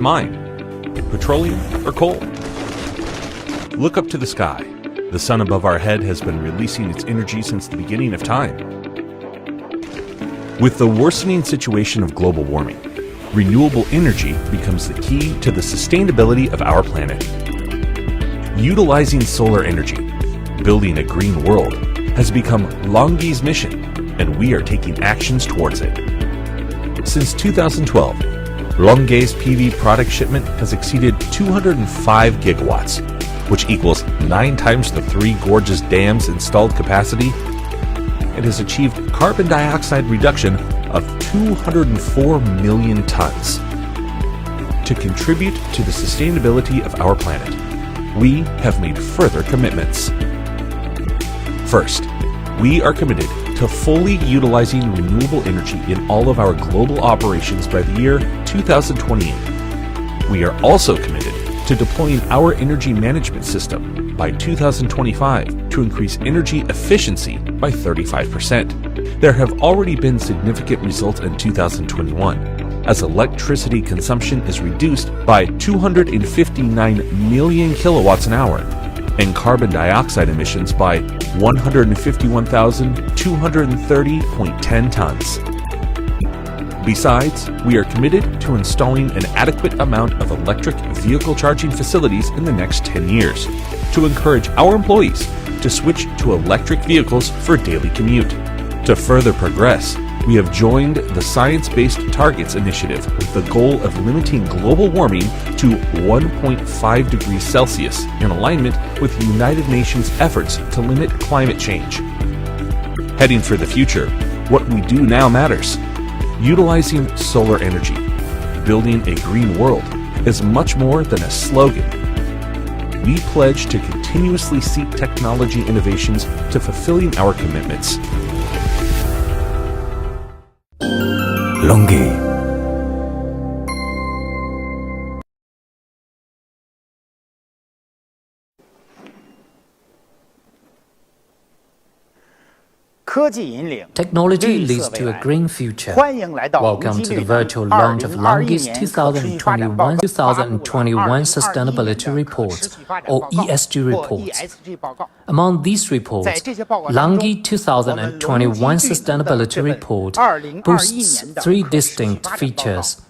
mine? Petroleum or coal? Look up to the sky. The sun above our head has been releasing its energy since the beginning of time. With the worsening situation of global warming, renewable energy becomes the key to the sustainability of our planet. Utilizing solar energy, building a green world, has become LONGi's mission, and we are taking actions towards it. Since 2012, LONGi's PV product shipment has exceeded 205 gigawatts, which equals 9 times the 3 gorgeous dams' installed capacity. It has achieved carbon dioxide reduction of 204 million tons. To contribute to the sustainability of our planet, we have made further commitments. First, we are committed to fully utilizing renewable energy in all of our global operations by the year 2028. We are also committed to deploying our energy management system by 2025 to increase energy efficiency by 35%. There have already been significant results in 2021, as electricity consumption is reduced by 259 million kilowatts an hour, and carbon dioxide emissions by 151,230.10 tons. Besides, we are committed to installing an adequate amount of electric vehicle charging facilities in the next 10 years to encourage our employees to switch to electric vehicles for daily commute. To further progress, we have joined the Science Based Targets initiative with the goal of limiting global warming to 1.5 degrees Celsius in alignment with the United Nations efforts to limit climate change. Heading for the future, what we do now matters. Utilizing solar energy, building a green world, is much more than a slogan. We pledge to continuously seek technology innovations to fulfilling our commitments. LONGi. Technology leads to a green future. Welcome to the virtual launch of LONGi's 2021 Sustainability Report, or ESG reports. Among these reports, LONGi 2021 Sustainability Report boasts 3 distinct features.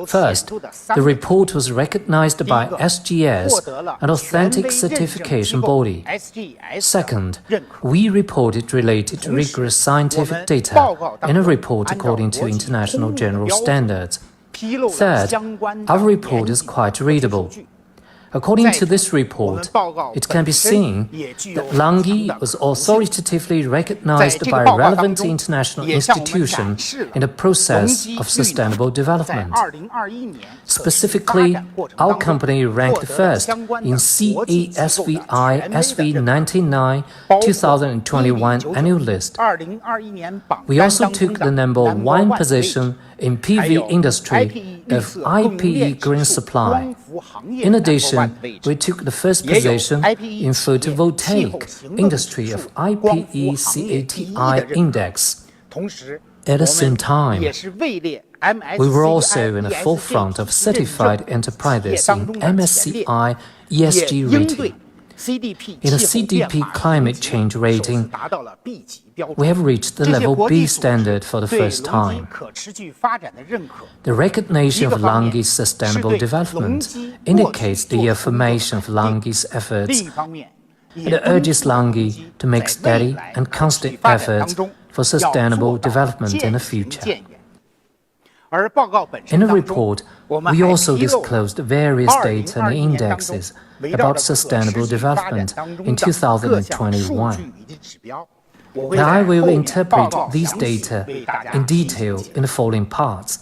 First, the report was recognized by SGS, an authentic certification body. Second, we reported related to rigorous scientific data in a report according to international general standards. Third, our report is quite readable. According to this report, it can be seen that LONGi was authoritatively recognized by a relevant international institution in the process of sustainable development. Specifically, our company ranked first in CASVI SV99 2021 annual list. We also took the #1 position in PV industry of IPE green supply. In addition, we took the first position in photovoltaic industry of IPE CATI index. At the same time, we were also in the forefront of certified enterprises in MSCI ESG rating. In the CDP climate change rating, we have reached the level B standard for the first time. The recognition of LONGi's sustainable development indicates the affirmation of LONGi's efforts. It urges LONGi to make steady and constant efforts for sustainable development in the future. In the report, we also disclosed various data and indexes about sustainable development in 2021. Now I will interpret these data in detail in the following parts.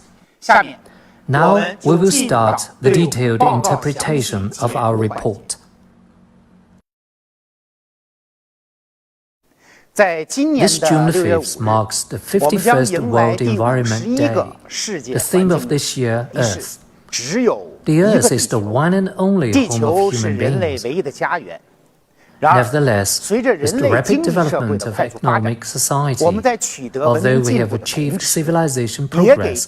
Now we will start the detailed interpretation of our report. This June 5th marks the 51st World Environment Day. The theme of this year, Earth. The Earth is the one and only home of human beings. Nevertheless, with the rapid development of economic society, although we have achieved civilization progress,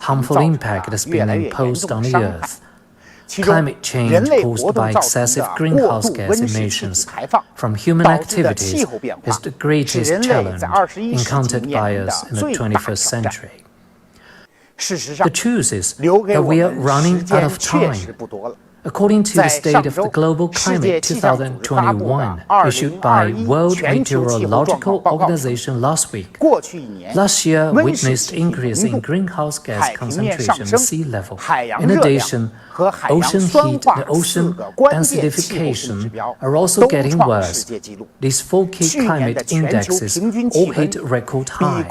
harmful impact has been imposed on the Earth. Climate change caused by excessive greenhouse gas emissions from human activities is the greatest challenge encountered by us in the 21st century. The truth is that we are running out of time. According to the State of the Global Climate 2021, issued by World Meteorological Organization last week, last year witnessed increase in greenhouse gas concentration at sea level. In addition, ocean heat and ocean acidification are also getting worse. These four key climate indexes all hit record high.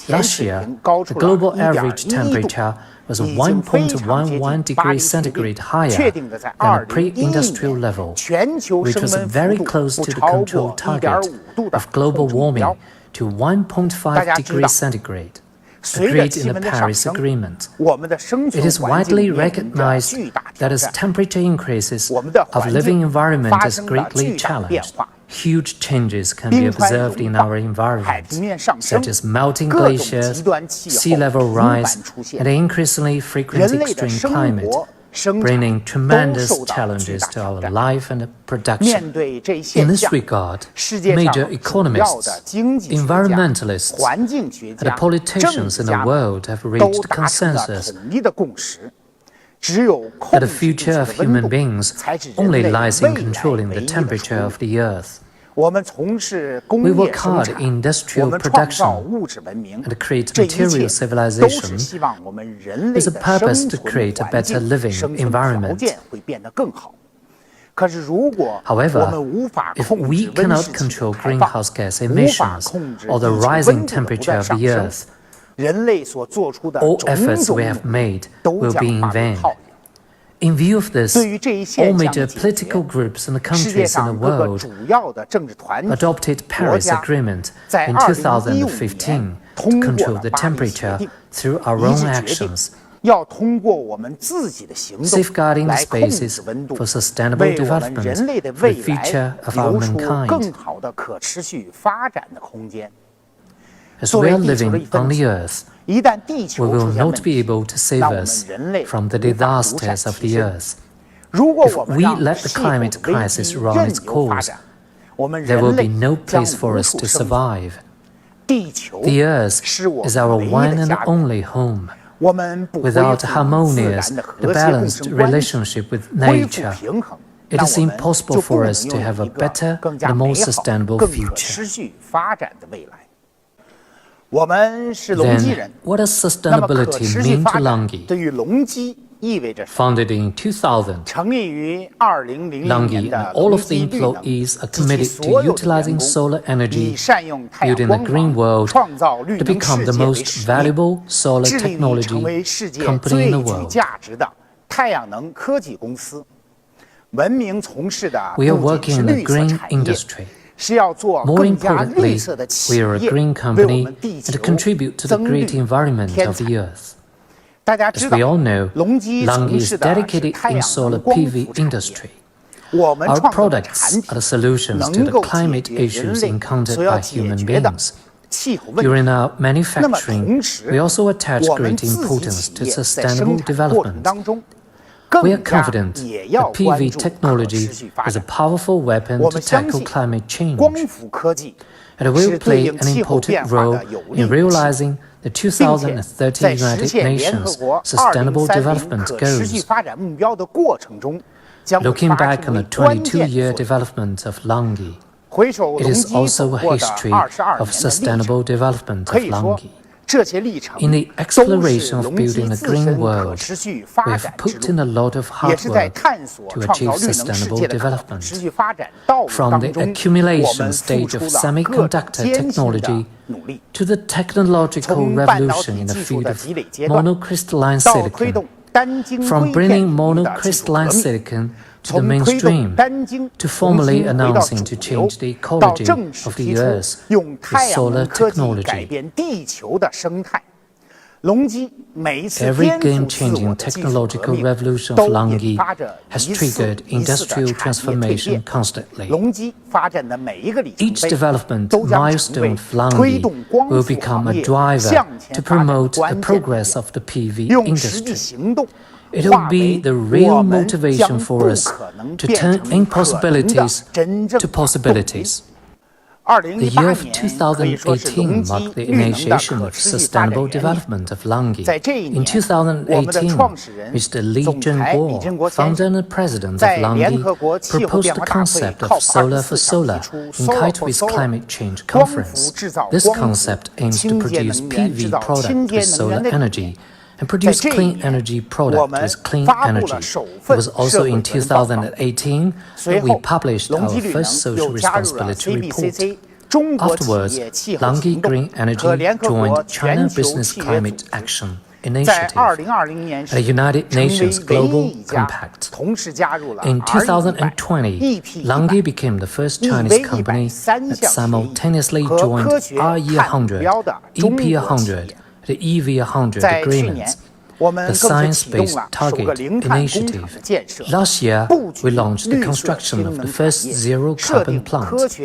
Last year, the global average temperature was 1.11 degrees centigrade higher than a pre-industrial level, which was very close to the controlled target of global warming to 1.5 degrees centigrade, agreed in the Paris Agreement. It is widely recognized that as temperature increases, our living environment is greatly challenged. Huge changes can be observed in our environment, such as melting glaciers, sea level rise, and increasingly frequent extreme climate, bringing tremendous challenges to our life and production. In this regard, major economists, environmentalists, and politicians in the world have reached consensus that the future of human beings only lies in controlling the temperature of the Earth. We work hard in industrial production and create material civilization with the purpose to create a better living environment. However, if we cannot control greenhouse gas emissions or the rising temperature of the Earth, all efforts we have made will be in vain. In view of this, all major political groups and countries in the world adopted Paris Agreement in 2015 to control the temperature through our own actions, safeguarding the spaces for sustainable development, the future of our mankind. As we are living on the Earth, we will not be able to save us from the disasters of the Earth. If we let the climate crisis run its course, there will be no place for us to survive. The Earth is our one and only home. Without a harmonious and balanced relationship with nature, it is impossible for us to have a better and more sustainable future. Then, what does sustainability mean to LONGi? Founded in 2000, LONGi and all of the employees are committed to utilizing solar energy, building a green world to become the most valuable solar technology company in the world. We are working in the green industry. More importantly, we are a green company and contribute to the great environment of the Earth. As we all know, LONGi is dedicated in solar PV industry. Our products are the solutions to the climate issues encountered by human beings. During our manufacturing, we also attach great importance to sustainable development. We are confident that PV technology is a powerful weapon to tackle climate change, and will play an important role in realizing the 2030 United Nations Sustainable Development Goals. Looking back on the 22-year development of LONGi, it is also a history of sustainable development of LONGi. In the exploration of building a green world, we have put in a lot of hard work to achieve sustainable development. From the accumulation stage of semiconductor technology to the technological revolution in the field of monocrystalline silicon, from bringing monocrystalline silicon to the mainstream, to formally announcing to change the ecology of the Earth with solar technology. Every game-changing technological revolution of LONGi has triggered industrial transformation constantly. Each development milestone of LONGi will become a driver to promote the progress of the PV industry. It will be the real motivation for us to turn impossibilities to possibilities. The year of 2018 marked the initiation of sustainable development of LONGi. In 2018, Mr. Li Zhenguo, founder and president of LONGi, proposed the concept of Solar for Solar in Katowice Climate Change Conference. This concept aims to produce PV product with solar energy and produce clean energy product with clean energy. It was also in 2018 that we published our first social responsibility report. Afterwards, LONGi Green Energy joined China Business Climate Action Initiative, a United Nations Global Compact. In 2020, LONGi became the first Chinese company that simultaneously joined RE100, EP100, the EV100 agreements, the Science-Based Target Initiative. Last year, we launched the construction of the first zero-carbon plant,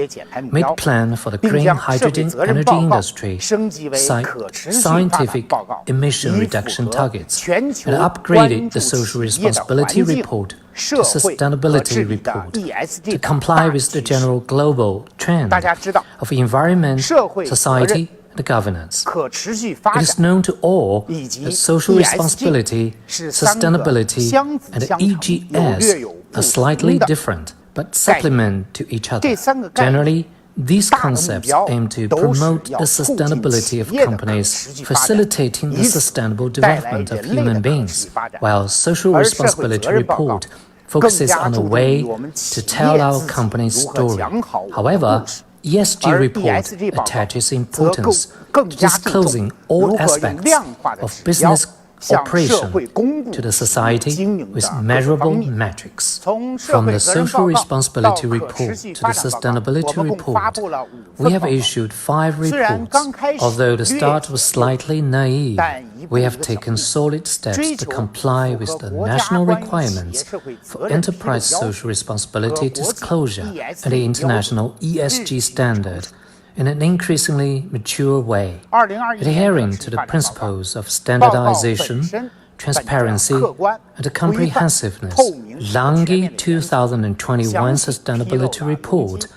made plan for the green hydrogen energy industry, scientific emission reduction targets, and upgraded the social responsibility report to sustainability report to comply with the general global trend of environment, society, and governance. It is known to all that social responsibility, sustainability, and EGS are slightly different, but supplement to each other. Generally, these concepts aim to promote the sustainability of companies, facilitating the sustainable development of human beings, while social responsibility report focuses on a way to tell our company's story. However, ESG report attaches importance to disclosing all aspects of business operation to the society with measurable metrics. From the social responsibility report to the sustainability report, we have issued 5 reports. Although the start was slightly naive, we have taken solid steps to comply with the national requirements for enterprise social responsibility disclosure and the international ESG standard in an increasingly mature way, adhering to the principles of standardization, transparency, and comprehensiveness. LONGi 2021 Sustainability Report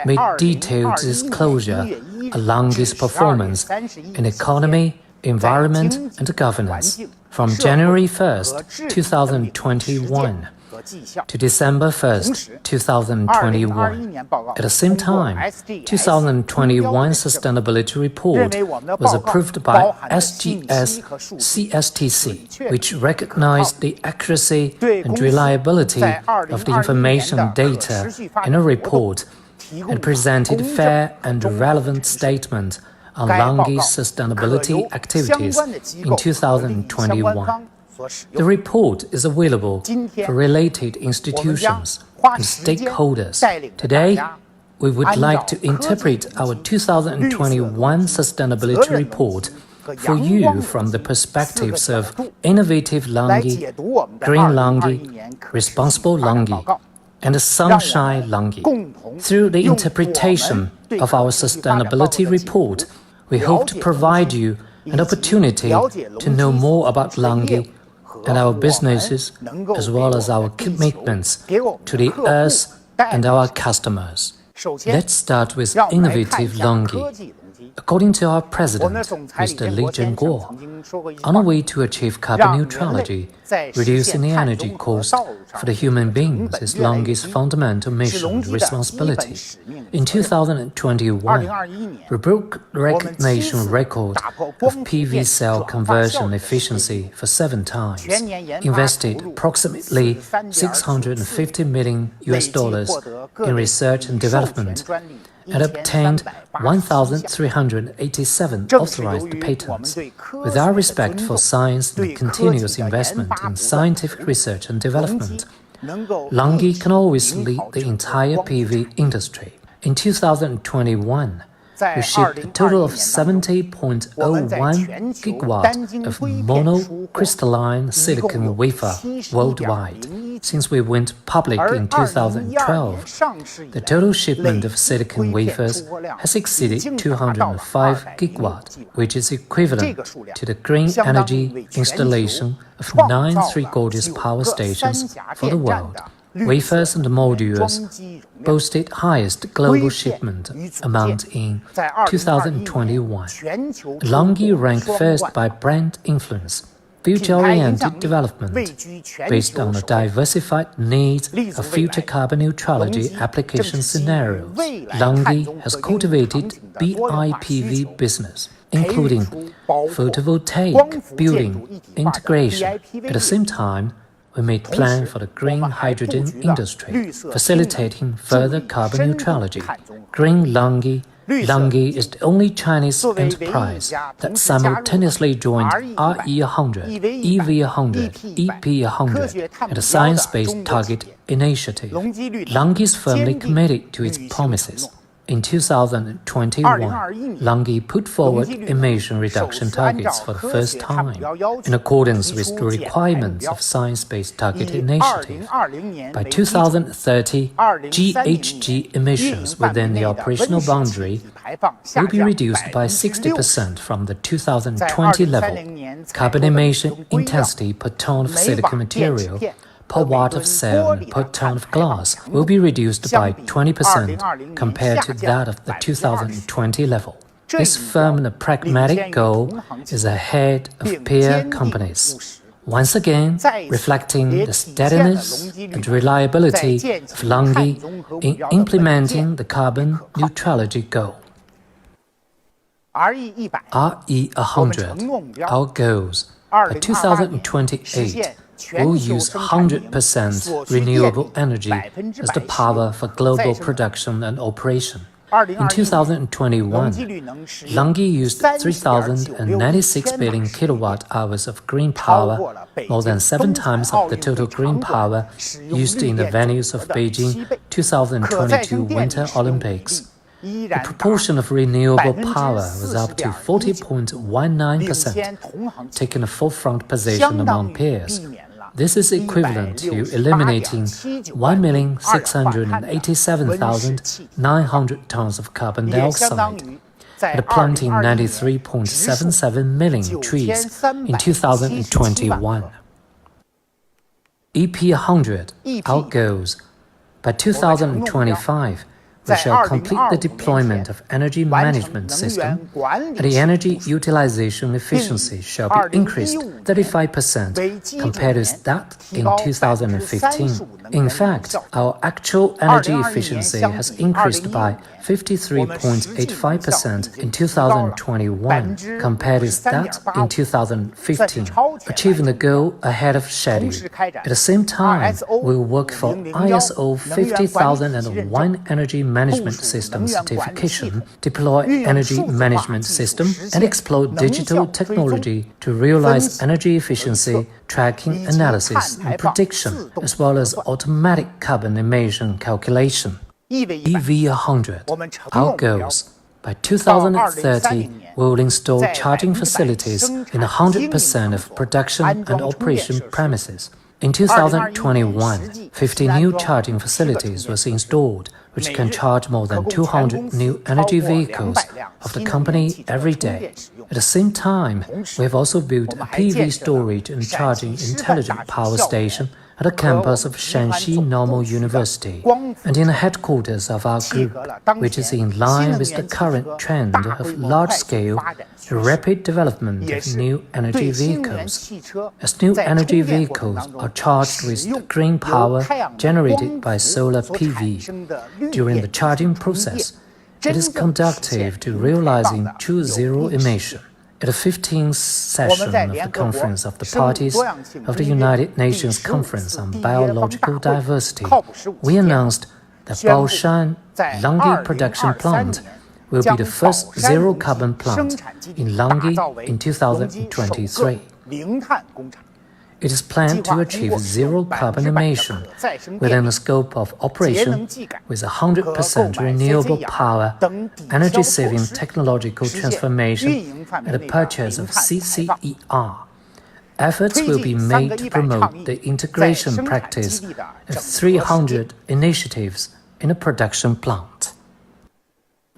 made detailed disclosure of LONGi's performance in economy, environment, and governance from January 1st, 2021 to December 1st, 2021. At the same time, 2021 Sustainability Report was approved by SGS CSTC, which recognized the accuracy and reliability of the information data in a report and presented fair and relevant statement on LONGi's sustainability activities in 2021. The report is available for related institutions and stakeholders. Today, we would like to interpret our 2021 Sustainability Report for you from the perspectives of innovative LONGi, green LONGi, responsible LONGi, and sunshine LONGi. Through the interpretation of our Sustainability Report, we hope to provide you an opportunity to know more about LONGi and our businesses, as well as our commitments to the earth and our customers. Let's start with innovative LONGi. According to our president, Mr. Li Zhenguo, on our way to achieve carbon neutrality, reducing the energy cost for the human beings is LONGi's fundamental mission and responsibility. In 2021, we broke the recognition record of PV cell conversion efficiency for 7 times, invested approximately $650 million in research and development, and obtained 1,387 authorized patents. With our respect for science and continuous investment in scientific research and development, LONGi can always lead the entire PV industry. In 2021, we shipped a total of 70.01 gigawatt of monocrystalline silicon wafer worldwide. Since we went public in 2012, the total shipment of silicon wafers has exceeded 205 gigawatt, which is equivalent to the green energy installation of 9 three-gorges power stations for the world. Wafers and modules boasted highest global shipment amount in 2021. LONGi ranked first by brand influence, future-oriented development. Based on the diversified needs of future carbon neutrality application scenarios, LONGi has cultivated BIPV business, including photovoltaic building integration. At the same time, we made plans for the green hydrogen industry, facilitating further carbon neutrality. Green LONGi is the only Chinese enterprise that simultaneously joined RE100, EV100, EP100 and the Science Based Target Initiative. LONGi is firmly committed to its promises. In 2021, LONGi put forward emission reduction targets for the first time, in accordance with the requirements of Science Based Target Initiative. By 2030, GHG emissions within the operational boundary will be reduced by 60% from the 2020 level. Carbon emission intensity per ton of silicon material, per watt of cell and per ton of glass will be reduced by 20% compared to that of the 2020 level. This firm and pragmatic goal is ahead of peer companies, once again reflecting the steadiness and reliability of LONGi in implementing the carbon neutrality goal. RE100, our goals, by 2028, will use 100% renewable energy as the power for global production and operation. In 2021, LONGi used 3,096 billion kilowatt-hours of green power, more than 7 times of the total green power used in the venues of Beijing 2022 Winter Olympics. The proportion of renewable power was up to 40.19%, taking a forefront position among peers. This is equivalent to eliminating 1,687,900 tons of carbon dioxide and planting 93.77 million trees in 2021. EP100, our goals. By 2025, we shall complete the deployment of energy management system, and the energy utilization efficiency shall be increased 35% compared with that in 2015. In fact, our actual energy efficiency has increased by 53.85% in 2021 compared with that in 2015, achieving the goal ahead of schedule. At the same time, we will work for ISO 50001 energy management system certification, deploy energy management system, and explore digital technology to realize energy efficiency, tracking, analysis, and prediction, as well as automatic carbon emission calculation. EV100, our goals. By 2030, we will install charging facilities in 100% of production and operation premises. In 2021, 50 new charging facilities were installed, which can charge more than 200 new energy vehicles of the company every day. At the same time, we have also built a PV storage and charging intelligent power station at the campus of Shanxi Normal University and in the headquarters of our group, which is in line with the current trend of large-scale, rapid development of new energy vehicles. As new energy vehicles are charged with the green power generated by solar PV, during the charging process, it is conducive to realizing true zero emission. At the 15th session of the Conference of the Parties of the United Nations Conference on Biological Diversity, we announced that Baoshan LONGi production plant will be the first zero-carbon plant in LONGi in 2023. It is planned to achieve zero carbon emission within the scope of operation with 100% renewable power, energy-saving technological transformation, and the purchase of CCER. Efforts will be made to promote the integration practice of 300 initiatives in a production plant.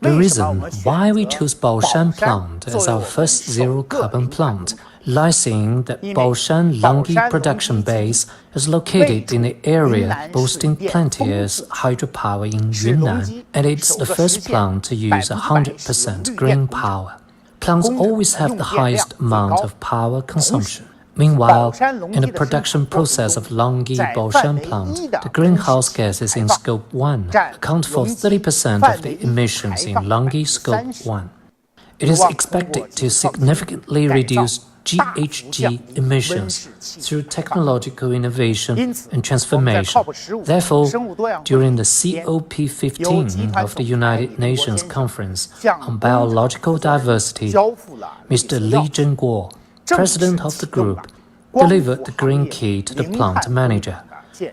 The reason why we chose Baoshan plant as our first zero-carbon plant lies in that Baoshan LONGi production base is located in the area boasting plenteous hydropower in Yunnan, and it's the first plant to use 100% green power. Plants always have the highest amount of power consumption. Meanwhile, in the production process of LONGi Baoshan plant, the greenhouse gases in Scope 1 account for 30% of the emissions in LONGi Scope 1. It is expected to significantly reduce GHG emissions through technological innovation and transformation. Therefore, during the COP15 of the United Nations Conference on Biological Diversity, Mr. Li Zhenguo, President of the group, delivered the green key to the plant manager,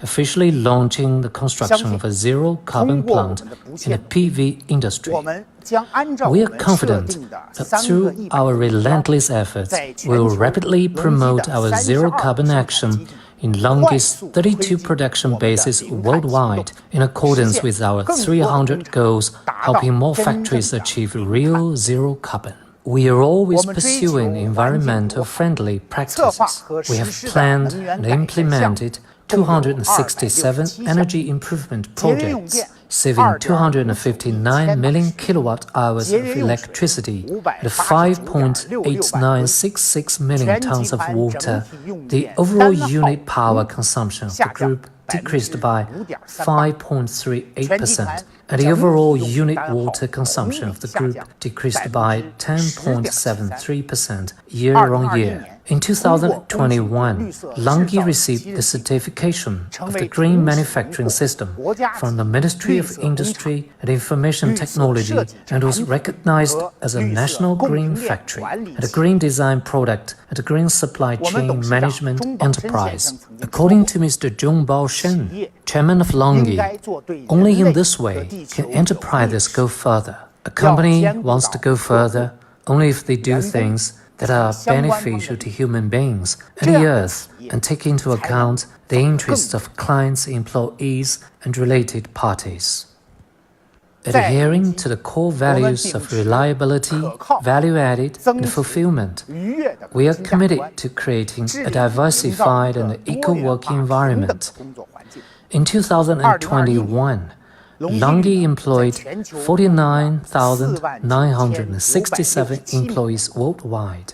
officially launching the construction of a zero-carbon plant in the PV industry. We are confident that through our relentless efforts, we will rapidly promote our zero-carbon action in LONGi's 32 production bases worldwide in accordance with our 300 goals, helping more factories achieve real zero-carbon. We are always pursuing environmental-friendly practices. We have planned and implemented 267 energy improvement projects, saving 259 million kilowatt-hours of electricity and 5.8966 million tons of water. The overall unit power consumption of the group decreased by 5.38%, and the overall unit water consumption of the group decreased by 10.73% year-on-year. In 2021, LONGi received the certification of the Green Manufacturing System from the Ministry of Industry and Information Technology and was recognized as a national green factory and a green design product and a green supply chain management enterprise. According to Mr. Zhong Baoshan, chairman of LONGi, only in this way can enterprises go further. A company wants to go further only if they do things that are beneficial to human beings and the earth and take into account the interests of clients, employees, and related parties. Adhering to the core values of reliability, value added, and fulfillment, we are committed to creating a diversified and eco-working environment. In 2021, LONGi employed 49,967 employees worldwide,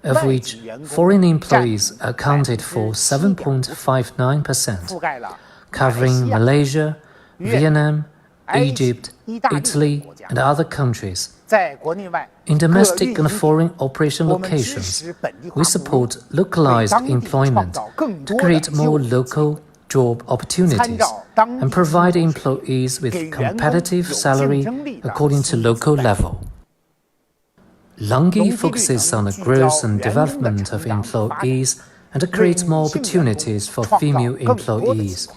of which foreign employees accounted for 7.59%, covering Malaysia, Vietnam, Egypt, Italy, and other countries. In domestic and foreign operation locations, we support localized employment to create more local job opportunities and provide employees with competitive salary according to local level. LONGi focuses on the growth and development of employees and to create more opportunities for female employees.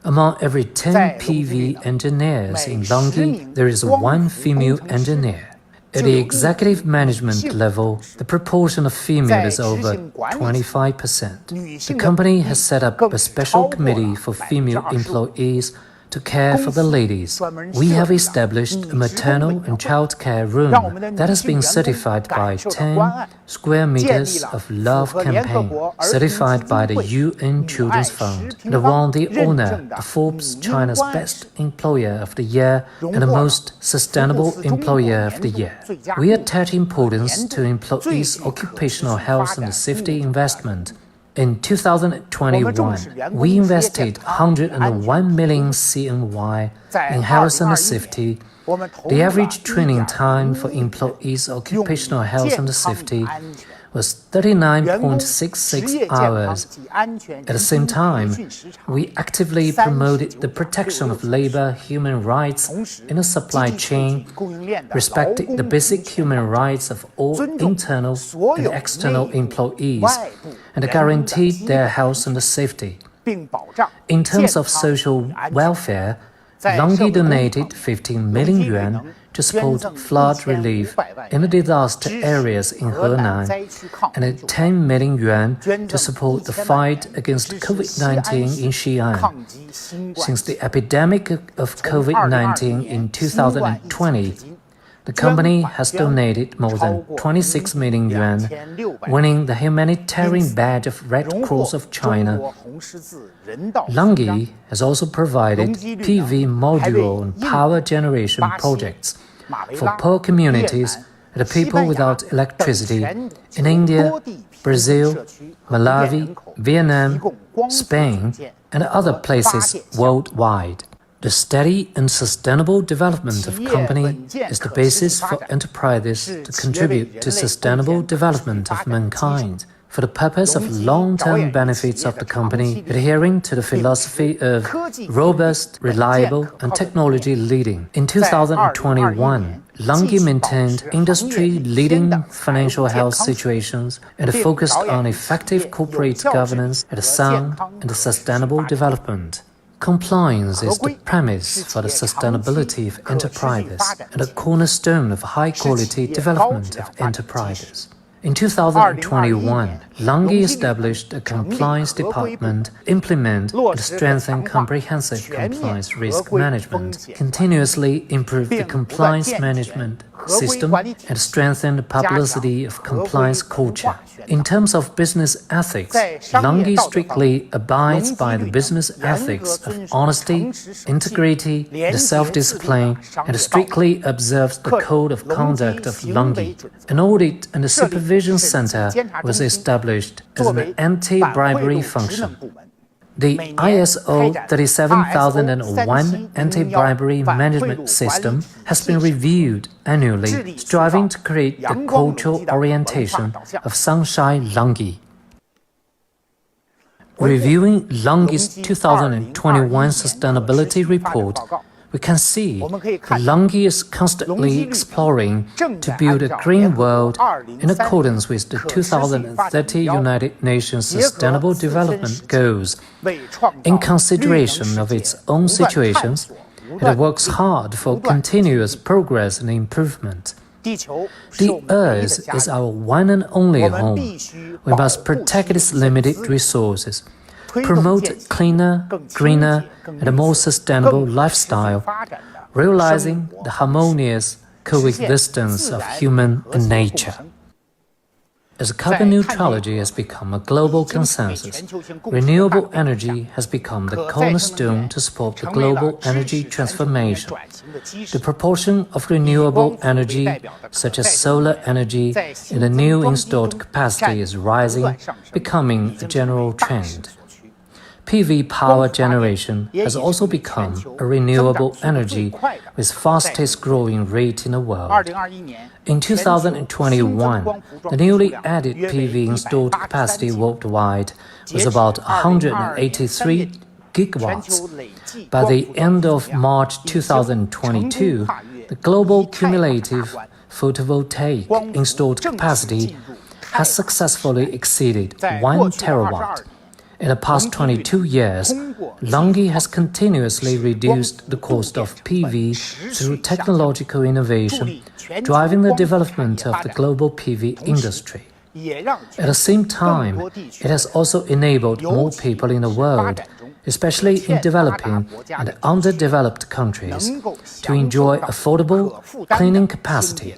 Among every 10 PV engineers in LONGi, there is one female engineer. At the executive management level, the proportion of female is over 25%. The company has set up a special committee for female employees to care for the ladies. We have established a maternal and child care room that has been certified by 10 Square Meters of Love campaign, certified by the UN Children's Fund, and won the honor of Forbes China's Best Employer of the Year and the Most Sustainable Employer of the Year. We attach importance to employees' occupational health and safety investment. In 2021, we invested 101 million CNY in health and safety. The average training time for employees' occupational health and safety was 39.66 hours. At the same time, we actively promoted the protection of labor human rights in the supply chain, respected the basic human rights of all internal and external employees, and guaranteed their health and safety. In terms of social welfare, LONGi donated 15 million yuan to support flood relief in the disaster areas in Henan, and 10 million yuan to support the fight against COVID-19 in Xi'an. Since the epidemic of COVID-19 in 2020, the company has donated more than 26 million yuan, winning the Humanitarian Badge of Red Cross of China. LONGi has also provided PV module and power generation projects for poor communities and people without electricity in India, Brazil, Malawi, Vietnam, Spain, and other places worldwide. The steady and sustainable development of company is the basis for enterprises to contribute to sustainable development of mankind. For the purpose of long-term benefits of the company, adhering to the philosophy of robust, reliable, and technology leading. In 2021, LONGi maintained industry-leading financial health situations and focused on effective corporate governance and sound and sustainable development. Compliance is the premise for the sustainability of enterprises and a cornerstone of high-quality development of enterprises. In 2021, LONGi established a compliance department, implement and strengthen comprehensive compliance risk management, continuously improve the compliance management system, and strengthen the publicity of compliance culture. In terms of business ethics, LONGi strictly abides by the business ethics of honesty, integrity, and self-discipline, and strictly observes the code of conduct of LONGi. An audit and supervision center was established as an anti-bribery function. The ISO 37001 anti-bribery management system has been reviewed annually, striving to create the cultural orientation of Sunshine LONGi. Reviewing LONGi's 2021 sustainability report, we can see that LONGi is constantly exploring to build a green world in accordance with the 2030 United Nations Sustainable Development Goals. In consideration of its own situations, it works hard for continuous progress and improvement. The Earth is our one and only home. We must protect its limited resources, promote a cleaner, greener, and a more sustainable lifestyle, realizing the harmonious coexistence of human and nature. As carbon neutrality has become a global consensus, renewable energy has become the cornerstone to support the global energy transformation. The proportion of renewable energy, such as solar energy, in the new installed capacity is rising, becoming a general trend. PV power generation has also become a renewable energy with fastest growing rate in the world. In 2021, the newly added PV installed capacity worldwide was about 183 gigawatts. By the end of March 2022, the global cumulative photovoltaic installed capacity has successfully exceeded 1 terawatt. In the past 22 years, LONGi has continuously reduced the cost of PV through technological innovation, driving the development of the global PV industry. At the same time, it has also enabled more people in the world, especially in developing and underdeveloped countries, to enjoy affordable cleaning capacity.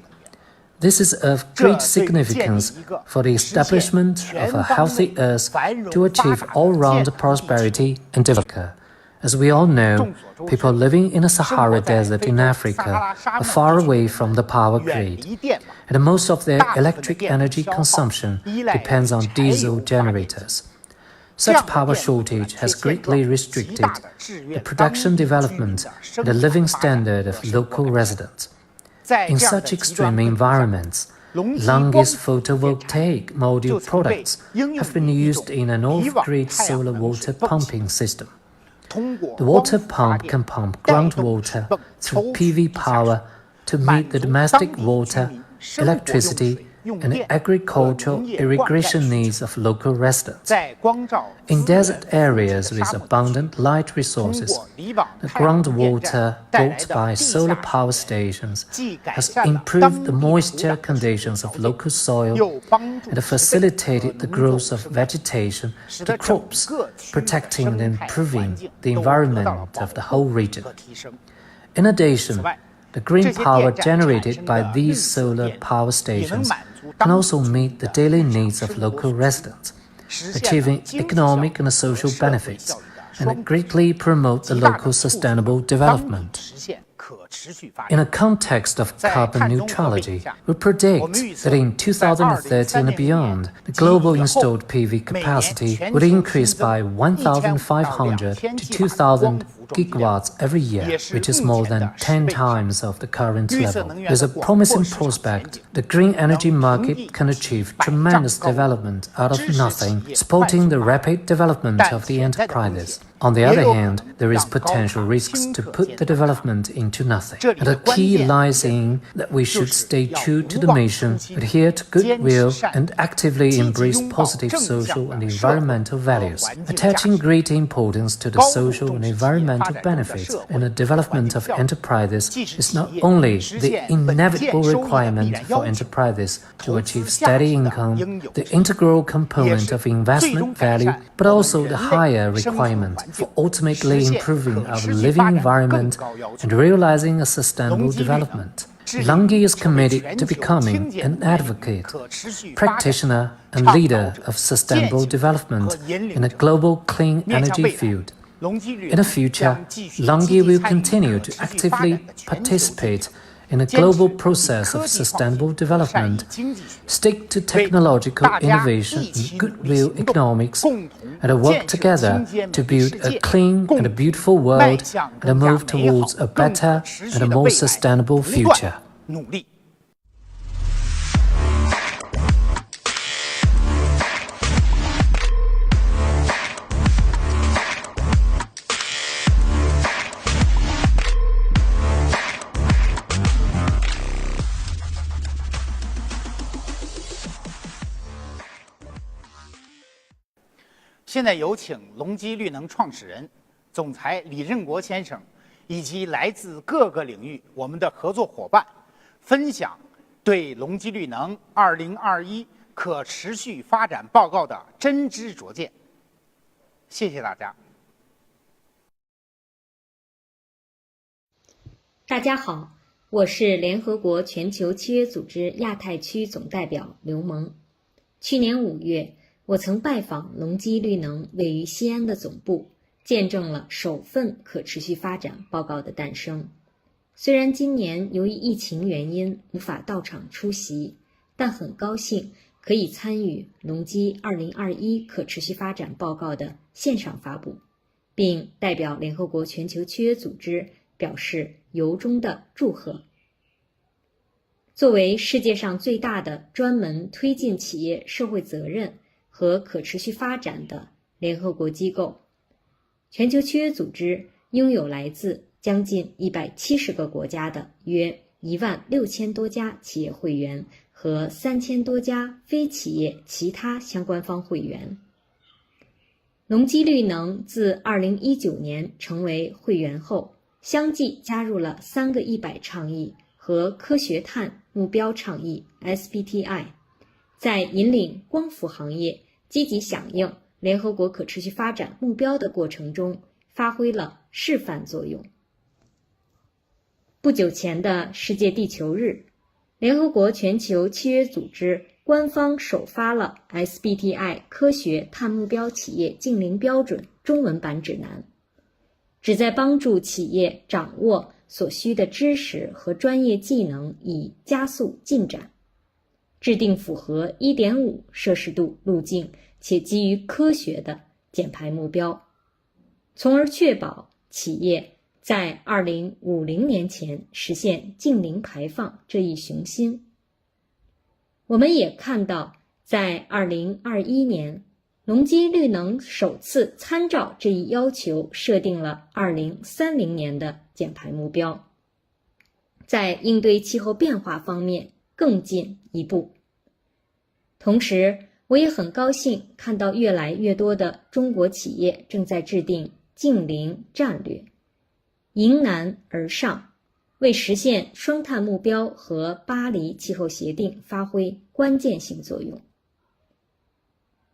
This is of great significance for the establishment of a healthy Earth to achieve all-round prosperity and development. As we all know, people living in the Sahara Desert in Africa are far away from the power grid, and most of their electric energy consumption depends on diesel generators. Such power shortage has greatly restricted the production development and the living standard of local residents. In such extreme environments, LONGi's photovoltaic module products have been used in an off-grid solar water pumping system. The water pump can pump groundwater through PV power to meet the domestic water, electricity, and agricultural irrigation needs of local residents. In desert areas with abundant light resources, the groundwater brought by solar power stations has improved the moisture conditions of local soil and facilitated the growth of vegetation to crops, protecting and improving the environment of the whole region. In addition, the green power generated by these solar power stations can also meet the daily needs of local residents, achieving economic and social benefits, and greatly promote the local sustainable development. In a context of carbon neutrality, we predict that in 2030 and beyond, the global installed PV capacity would increase by 1,500 to 2,000 gigawatts every year, which is more than 10 times of the current level. With a promising prospect, the green energy market can achieve tremendous development out of nothing, supporting the rapid development of the enterprises. On the other hand, there is potential risks to put the development into nothing. And the key lies in that we should stay true to the mission, adhere to goodwill, and actively embrace positive social and environmental values, attaching great importance to the social and environmental benefits in the development of enterprises is not only the inevitable requirement for enterprises to achieve steady income, the integral component of investment value, but also the higher requirement for ultimately improving our living environment and realizing a sustainable development. LONGi is committed to becoming an advocate, practitioner, and leader of sustainable development in the global clean energy field. In the future, LONGi will continue to actively participate in a global process of sustainable development, stick to technological innovation and goodwill economics, and work together to build a clean and a beautiful world and move towards a better and a more sustainable future. 现在有请隆基绿能创始人、总裁李任国先生，以及来自各个领域我们的合作伙伴，分享对隆基绿能2021可持续发展报告的真知灼见。谢谢大家。大家好，我是联合国全球契约组织亚太区总代表刘萌。去年5月，我曾拜访隆基绿能位于西安的总部，见证了首份可持续发展报告的诞生。虽然今年由于疫情原因无法到场出席，但很高兴可以参与隆基2021可持续发展报告的线上发布，并代表联合国全球契约组织表示由衷的祝贺。作为世界上最大的专门推进企业社会责任和可持续发展的联合国机构，全球契约组织拥有来自将近170个国家的约16000多家企业会员和3000多家非企业其他相关方会员。隆基绿能自2019年成为会员后，相继加入了3个100倡议和科学碳目标倡议 SBTi， 在引领光伏行业积极响应联合国可持续发展目标的过程中发挥了示范作用。不久前的世界地球日，联合国全球契约组织官方首发了 SBTi 科学碳目标企业净零标准中文版指南，旨在帮助企业掌握所需的知识和专业技能，以加速进展，制定符合 1.5 摄氏度路径且基于科学的减排目标，从而确保企业在2050年前实现净零排放这一雄心。我们也看到，在2021年，隆基绿能首次参照这一要求，设定了2030年的减排目标，在应对气候变化方面更进一步。同时，我也很高兴看到越来越多的中国企业正在制定净零战略，迎难而上，为实现双碳目标和巴黎气候协定发挥关键性作用。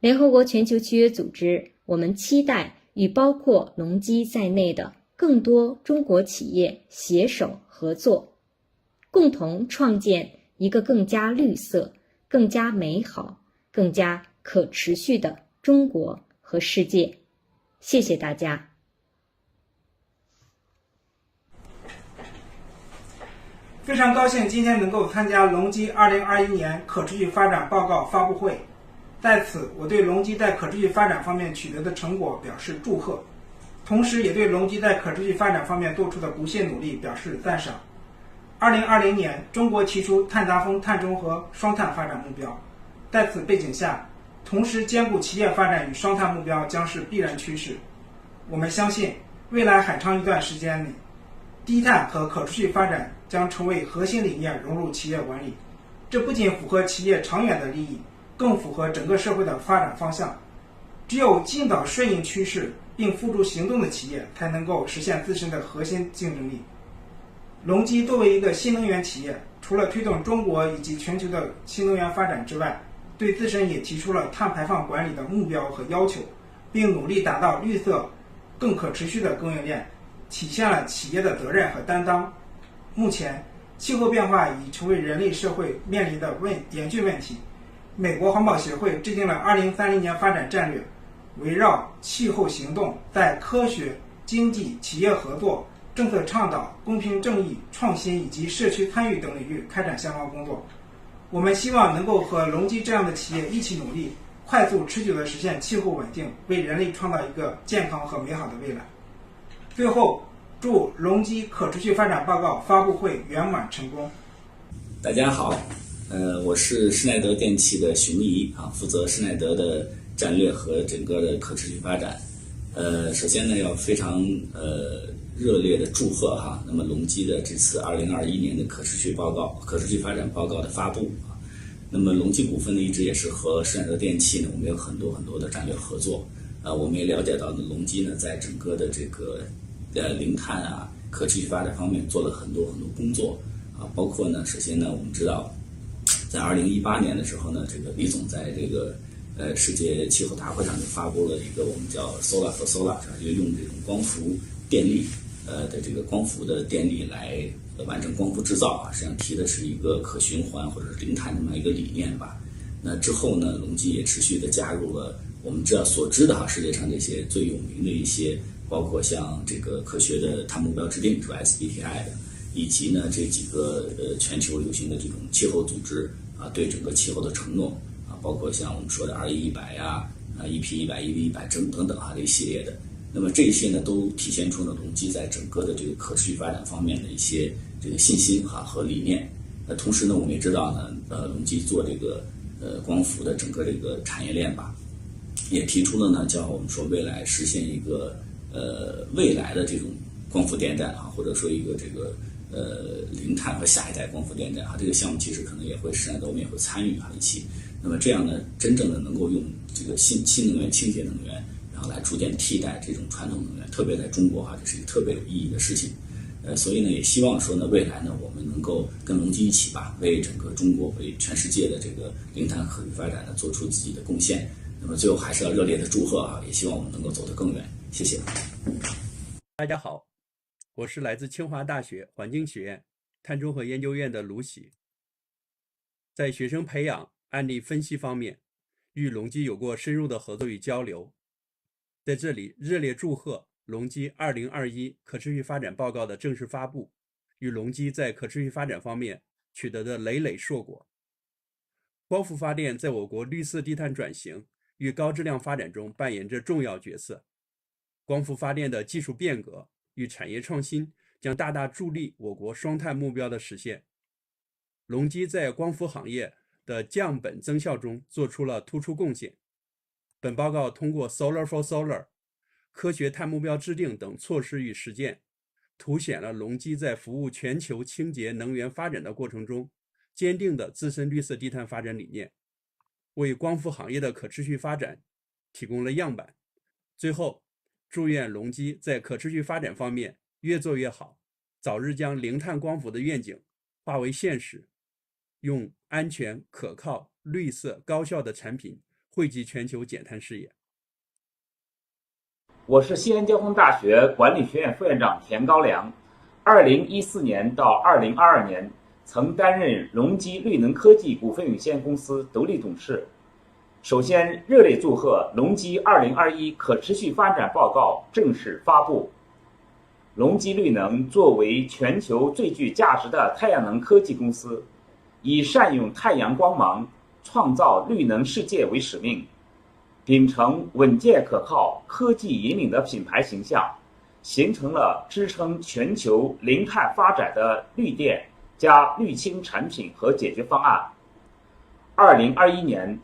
联合国全球契约组织，我们期待与包括隆基在内的更多中国企业携手合作，共同创建一个更加绿色、更加美好、更加可持续的中国和世界。谢谢大家。非常高兴今天能够参加隆基2021年可持续发展报告发布会。在此，我对隆基在可持续发展方面取得的成果表示祝贺，同时也对隆基在可持续发展方面做出的不懈努力表示赞赏。2020年，中国提出碳达峰、碳中和、双碳发展目标。在此背景下，同时兼顾企业发展与双碳目标将是必然趋势。我们相信，未来很长一段时间里，低碳和可持续发展将成为核心理念，融入企业管理。这不仅符合企业长远的利益，更符合整个社会的发展方向。只有尽早顺应趋势并付诸行动的企业，才能够实现自身的核心竞争力。隆基作为一个新能源企业，除了推动中国以及全球的新能源发展之外，对自身也提出了碳排放管理的目标和要求，并努力打造绿色、更可持续的供应链，体现了企业的责任和担当。目前，气候变化已成为人类社会面临的严峻问题。美国环保协会制定了2030年发展战略，围绕气候行动，在科学、经济、企业合作、政策倡导、公平正义、创新以及社区参与等领域开展相关工作。我们希望能够和隆基这样的企业一起努力，快速持久地实现气候稳定，为人类创造一个健康和美好的未来。最后，祝隆基可持续发展报告发布会圆满成功。大家好，我是施耐德电器的熊怡啊，负责施耐德的战略和整个的可持续发展。首先呢，要非常热烈的祝贺哈，那么隆基的这次2021年的可持续发展报告的发布啊，那么隆基股份呢一直也是和施耐德电器呢，我们有很多的战略合作我们也了解到呢，隆基呢在整个的这个零碳啊、可持续发展方面做了很多工作啊，包括呢，首先呢，我们知道，在2018年的时候呢，这个李总在这个世界气候大会上就发布了一个我们叫 Solar for Solar， 就用这种光伏电力的这个光伏的电力来完成光伏制造啊，实际上提的是一个可循环或者是零碳这么一个理念吧。那之后呢，隆基也持续的加入了我们所知的世界上这些最有名的一些，包括像这个科学的碳目标制定，是 SBTI 的，以及呢这几个全球流行的这种气候组织啊，对整个气候的承诺啊，包括像我们说的RE100呀、EP100、EV100等等这一系列的。那么这些呢，都体现出呢隆基在整个的这个可持续发展方面的一些这个信心和理念。同时呢，我们也知道呢，隆基做这个光伏的整个这个产业链吧，也提出了呢，叫我们说未来实现一个未来的这种光伏电站或者说一个这个零碳和下一代光伏电站这个项目其实可能也会实现，我们也会参与一起。那么这样呢，真正的能够用这个新能源、清洁能源，然后来逐渐替代这种传统能源，特别在中国这是一个特别有意义的事情。所以呢，也希望说呢，未来呢，我们能够跟隆基一起为整个中国、为全世界的这个零碳可持续发展呢，做出自己的贡献。那么最后还是要热烈的祝贺也希望我们能够走得更远。谢谢。大家好，我是来自清华大学环境学院碳中和研究院的卢喜。在学生培养、案例分析方面，与隆基有过深入的合作与交流。在这里热烈祝贺隆基2021可持续发展报告的正式发布，与隆基在可持续发展方面取得的累累硕果。光伏发电在我国绿色低碳转型与高质量发展中扮演着重要角色。光伏发电的技术变革与产业创新将大大助力我国双碳目标的实现。隆基在光伏行业的降本增效中做出了突出贡献。本报告通过 Solar for Solar、科学碳目标制定等措施与实践，凸显了LONGi在服务全球清洁能源发展的过程中坚定的自身绿色低碳发展理念，为光伏行业的可持续发展提供了样板。最后，祝愿LONGi在可持续发展方面越做越好，早日将零碳光伏的愿景化为现实，用安全、可靠、绿色、高效的产品惠及全球减碳事业。我是西安交通大学管理学院副院长田高良，2014年到2022年曾担任LONGi绿能科技股份有限公司独立董事。首先，热烈祝贺LONGi 2021可持续发展报告正式发布。LONGi绿能作为全球最具价值的太阳能科技公司，以善用太阳光芒创造绿能世界为使命，秉承稳健可靠、科技引领的品牌形象，形成了支撑全球零碳发展的绿电加绿氢产品和解决方案。2021年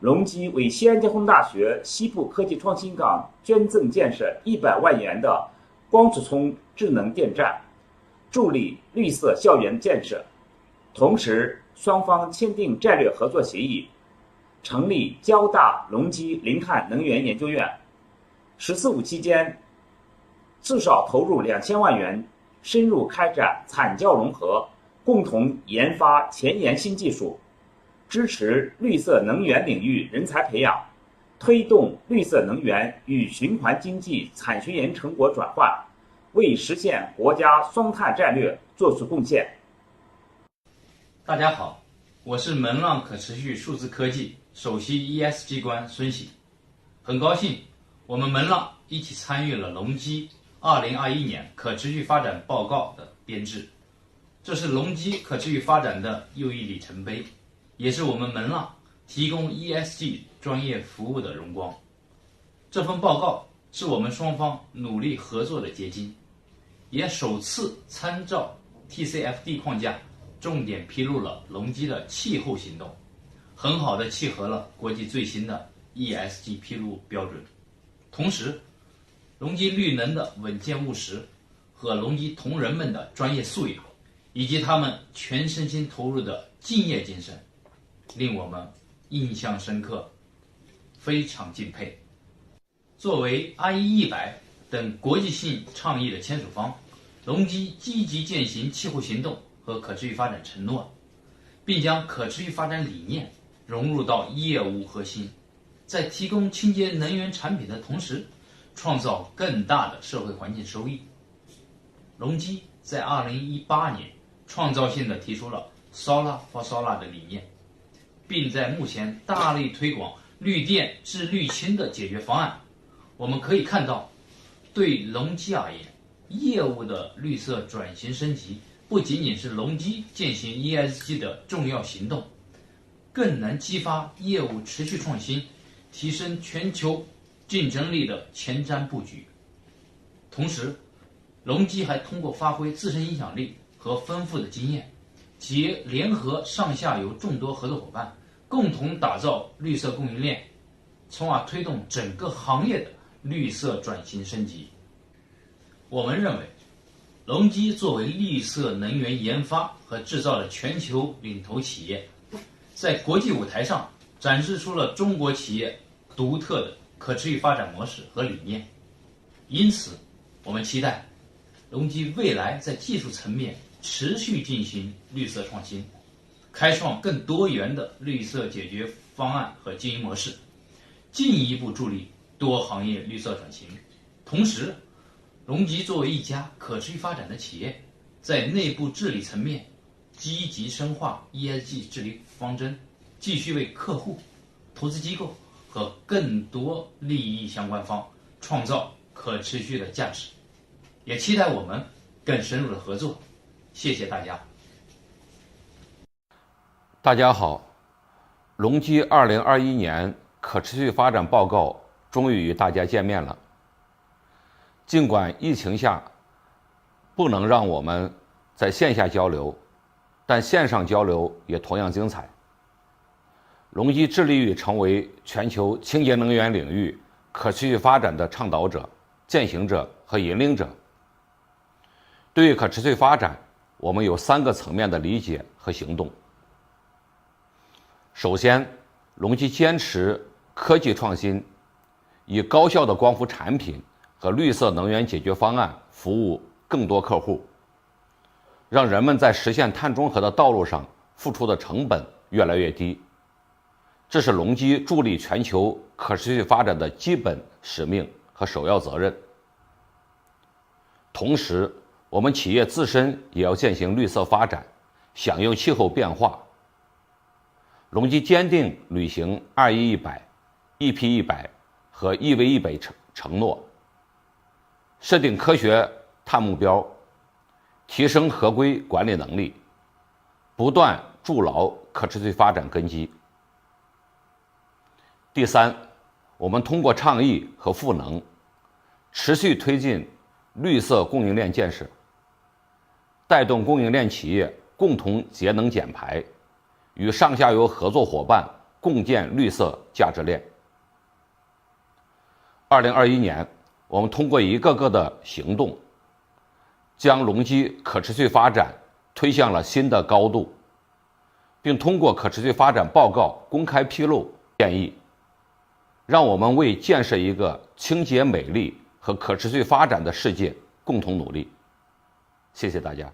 ，LONGi为西安交通大学西部科技创新港捐赠建设100万元的光储充智能电站，助力绿色校园建设。同时，双方签订战略合作协议，成立交大LONGi零碳能源研究院。“十四五”期间，至少投入2000万元，深入开展产教融合，共同研发前沿新技术，支持绿色能源领域人才培养，推动绿色能源与循环经济产学研成果转换，为实现国家双碳战略作出贡献。大家好，我是门浪可持续数字科技首席 ESG 官孙喜，很高兴我们门浪一起参与了LONGi 2021年可持续发展报告的编制，这是LONGi可持续发展的又一里程碑，也是我们门浪提供 ESG 专业服务的荣光。这份报告是我们双方努力合作的结晶，也首次参照 TCFD 框架重点披露了LONGi的气候行动，很好地契合了国际最新的 ESG 披露标准。同时，LONGi绿能的稳健务实和LONGi同仁们的专业素养，以及他们全身心投入的敬业精神，令我们印象深刻，非常敬佩。作为 IE100 等国际性倡议的签署方，LONGi积极践行气候行动和可持续发展承诺，并将可持续发展理念融入到业务核心，在提供清洁能源产品的同时，创造更大的社会环境收益。LONGi在2018年创造性地提出了 Solar for Solar 的理念，并在目前大力推广绿电至绿氢的解决方案。我们可以看到，对LONGi而言，业务的绿色转型升级不仅仅是LONGi践行 ESG 的重要行动，更能激发业务持续创新，提升全球竞争力的前瞻布局。同时，LONGi还通过发挥自身影响力和丰富的经验，联合上下游众多合作伙伴，共同打造绿色供应链，从而推动整个行业的绿色转型升级。我们认为，LONGi作为绿色能源研发和制造的全球领头企业，在国际舞台上展示出了中国企业独特的可持续发展模式和理念。因此，我们期待LONGi未来在技术层面持续进行绿色创新，开创更多元的绿色解决方案和经营模式，进一步助力多行业绿色转型。同时，LONGi作为一家可持续发展的企业，在内部治理层面积极深化 ESG 治理方针，继续为客户、投资机构和更多利益相关方创造可持续的价值，也期待我们更深入的合作。谢谢大家。大家好，LONGi 2021年可持续发展报告终于与大家见面了。尽管疫情下不能让我们在线下交流，但线上交流也同样精彩。LONGi致力于成为全球清洁能源领域可持续发展的倡导者、践行者和引领者。对于可持续发展，我们有3个层面的理解和行动。首先，LONGi坚持科技创新，以高效的光伏产品和绿色能源解决方案服务更多客户，让人们在实现碳中和的道路上付出的成本越来越低。这是LONGi助力全球可持续发展的基本使命和首要责任。同时，我们企业自身也要践行绿色发展，响应气候变化。LONGi坚定履行21-100、EP100和EV100承诺，设定科学碳目标，提升合规管理能力，不断筑牢可持续发展根基。第三，我们通过倡议和赋能，持续推进绿色供应链建设，带动供应链企业共同节能减排，与上下游合作伙伴共建绿色价值链。2021年，我们通过一个个的行动，将LONGi可持续发展推向了新的高度，并通过可持续发展报告公开披露建议，让我们为建设一个清洁美丽和可持续发展的世界共同努力。谢谢大家。